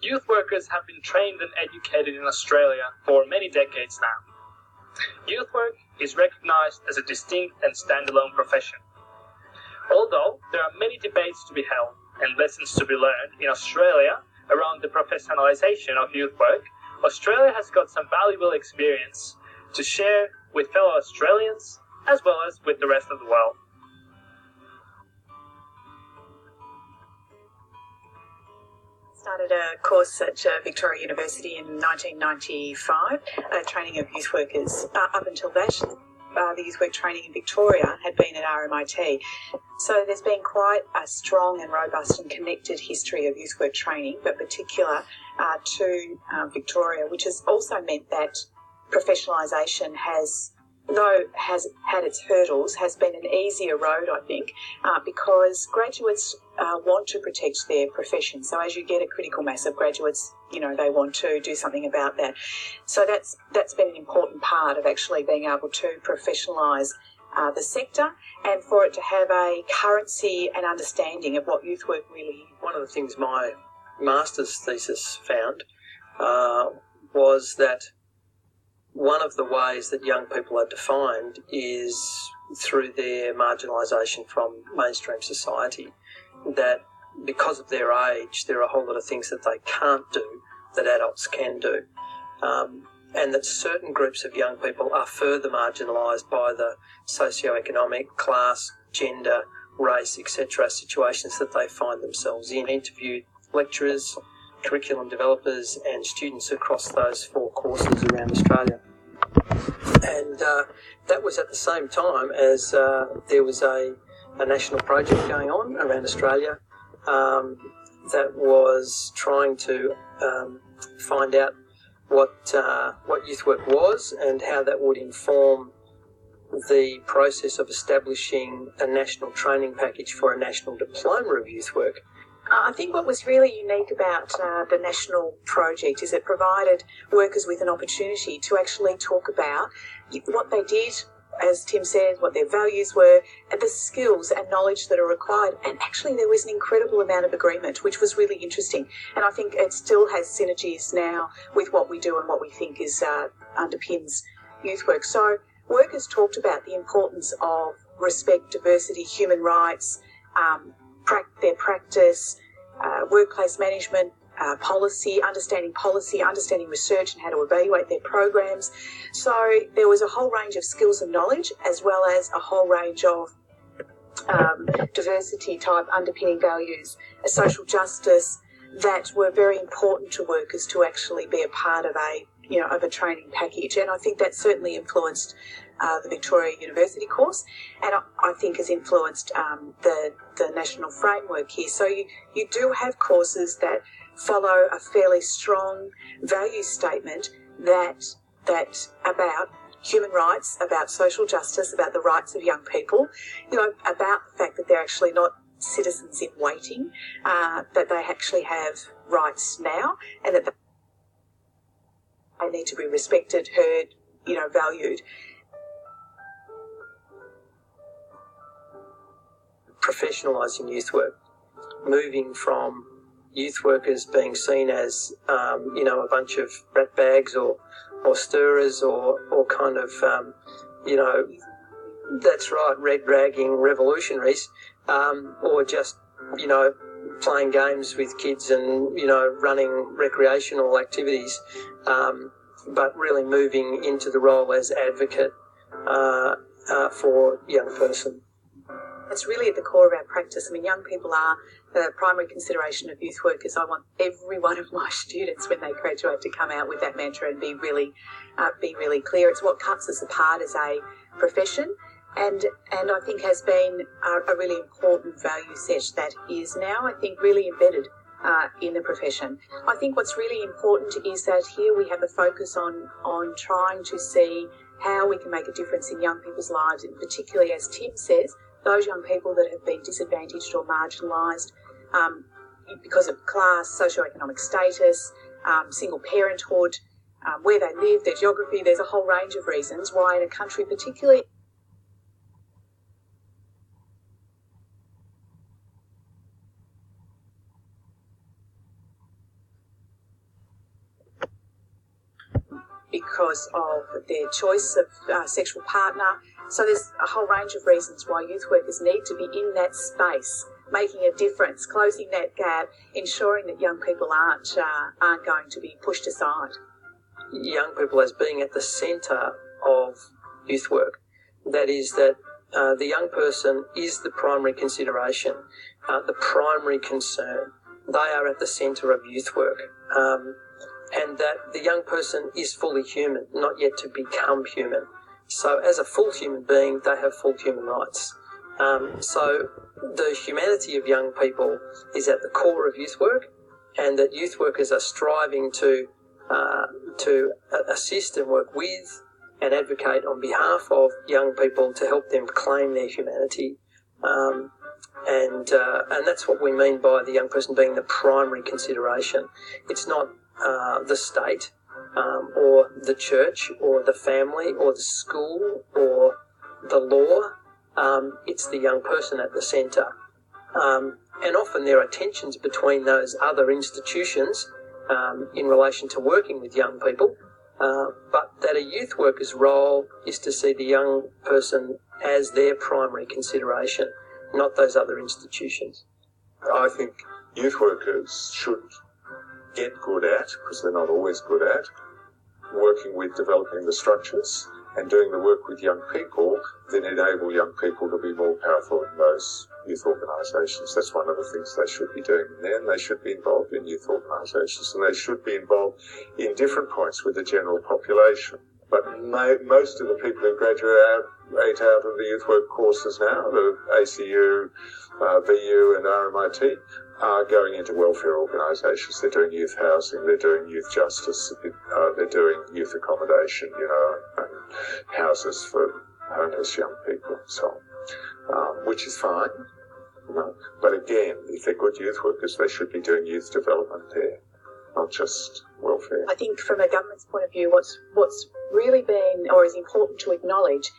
Youth workers have been trained and educated in Australia for many decades now. Youth work is recognised as a distinct and standalone profession. Although there are many debates to be held and lessons to be learned in Australia around the professionalisation of youth work, Australia has got some valuable experience to share with fellow Australians as well as with the rest of the world. Started a course at Victoria University in 1995, training of youth workers. Up until that, the youth work training in Victoria had been at RMIT. So there's been quite a strong and robust and connected history of youth work training, but particular to Victoria, which has also meant that professionalisation has had its hurdles, has been an easier road, I think, because graduates want to protect their profession. So as you get a critical mass of graduates, they want to do something about that. So that's been an important part of actually being able to professionalise the sector and for it to have a currency and understanding of what youth work really is. One of the things my master's thesis found was that one of the ways that young people are defined is through their marginalisation from mainstream society, that because of their age, there are a whole lot of things that they can't do that adults can do, and that certain groups of young people are further marginalised by the socio-economic, class, gender, race, etc. situations that they find themselves in. I interviewed lecturers, curriculum developers and students across those 4 courses around Australia. And that was at the same time as there was a national project going on around Australia that was trying to find out what youth work was and how that would inform the process of establishing a national training package for a national diploma of youth work. I think what was really unique about the national project is it provided workers with an opportunity to actually talk about what they did, as Tim said, what their values were, and the skills and knowledge that are required. And actually there was an incredible amount of agreement, which was really interesting. And I think it still has synergies now with what we do and what we think is underpins youth work. So workers talked about the importance of respect, diversity, human rights, their practice, workplace management, policy, understanding research and how to evaluate their programs. So there was a whole range of skills and knowledge as well as a whole range of diversity type underpinning values, social justice that were very important to workers to actually be a part of a training package. And I think that certainly influenced the Victoria University course, and I think has influenced the national framework here. So you do have courses that follow a fairly strong value statement that about human rights, about social justice, about the rights of young people, about the fact that they're actually not citizens in waiting, that they actually have rights now, and that they need to be respected, heard, valued. Professionalising youth work, moving from youth workers being seen as, a bunch of rat bags or stirrers or kind of, that's right, red-ragging revolutionaries, or just, playing games with kids and, running recreational activities, but really moving into the role as advocate for young person. It's really at the core of our practice. I mean, young people are the primary consideration of youth workers. I want every one of my students when they graduate to come out with that mantra and be really clear. It's what cuts us apart as a profession, and I think has been a really important value set that is now, I think, really embedded in the profession. I think what's really important is that here we have a focus on trying to see how we can make a difference in young people's lives, and particularly, as Tim says, those young people that have been disadvantaged or marginalised because of class, socioeconomic status, single parenthood, where they live, their geography. There's a whole range of reasons why in a country particularly because of their choice of sexual partner. So there's a whole range of reasons why youth workers need to be in that space, making a difference, closing that gap, ensuring that young people aren't going to be pushed aside. Young people as being at the centre of youth work. That is that the young person is the primary consideration, the primary concern. They are at the centre of youth work. And that the young person is fully human, not yet to become human. So as a full human being, they have full human rights. So the humanity of young people is at the core of youth work, and that youth workers are striving to assist and work with and advocate on behalf of young people to help them claim their humanity. And that's what we mean by the young person being the primary consideration. It's not the state or the church or the family or the school or the law. It's the young person at the centre. And often there are tensions between those other institutions in relation to working with young people, but that a youth worker's role is to see the young person as their primary consideration, not those other institutions. I think youth workers should get good at, because they're not always good at, working with developing the structures and doing the work with young people that enable young people to be more powerful in those youth organisations. That's one of the things they should be doing. And then they should be involved in youth organisations, and they should be involved in different points with the general population. But most of the people who graduate out of the youth work courses now, the ACU, VU and RMIT, are going into welfare organisations. They're doing youth housing, they're doing youth justice, they're doing youth accommodation, and houses for homeless young people and so on, which is fine. But again, if they're good youth workers, they should be doing youth development there, not just welfare. I think from a government's point of view, what's really been or is important to acknowledge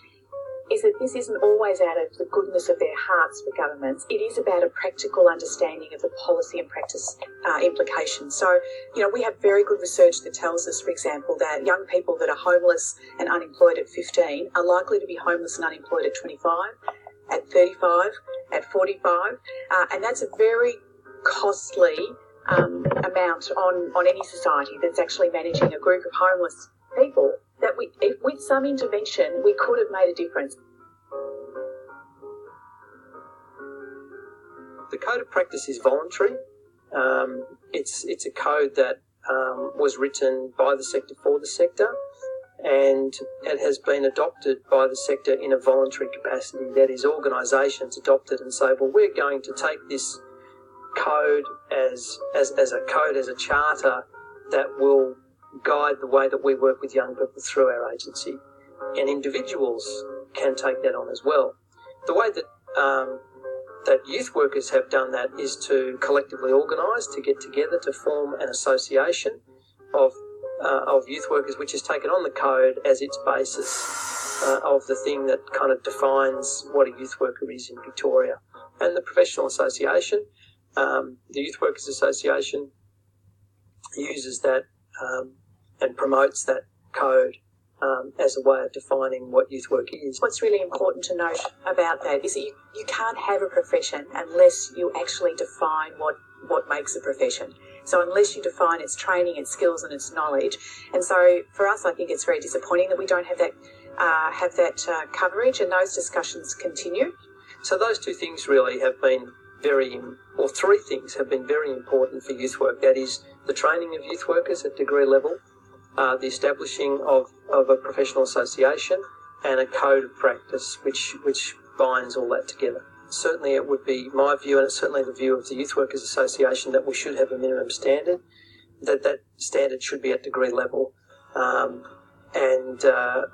is that this isn't always out of the goodness of their hearts for governments. It is about a practical understanding of the policy and practice implications. So, we have very good research that tells us, for example, that young people that are homeless and unemployed at 15 are likely to be homeless and unemployed at 25, at 35, at 45, and that's a very costly amount on any society that's actually managing a group of homeless people. That if with some intervention, we could have made a difference. The code of practice is voluntary. It's a code that was written by the sector for the sector, and it has been adopted by the sector in a voluntary capacity. That is, organisations adopt it and say, well, we're going to take this code as a charter that will guide the way that we work with young people through our agency, and individuals can take that on as well. The way that youth workers have done that is to collectively organise, to get together, to form an association of youth workers, which has taken on the code as its basis of the thing that kind of defines what a youth worker is in Victoria. And the professional association, the Youth Workers Association, uses that and promotes that code as a way of defining what youth work is. What's really important to note about that is that you can't have a profession unless you actually define what makes a profession. So unless you define its training, its skills and its knowledge. And so for us, I think it's very disappointing that we don't have that coverage, and those discussions continue. So those two things really have been three things have been very important for youth work. That is the training of youth workers at degree level, the establishing of a professional association, and a code of practice which binds all that together. Certainly it would be my view, and it's certainly the view of the Youth Workers Association, that we should have a minimum standard, that standard should be at degree level, and that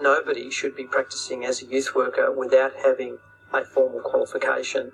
nobody should be practising as a youth worker without having a formal qualification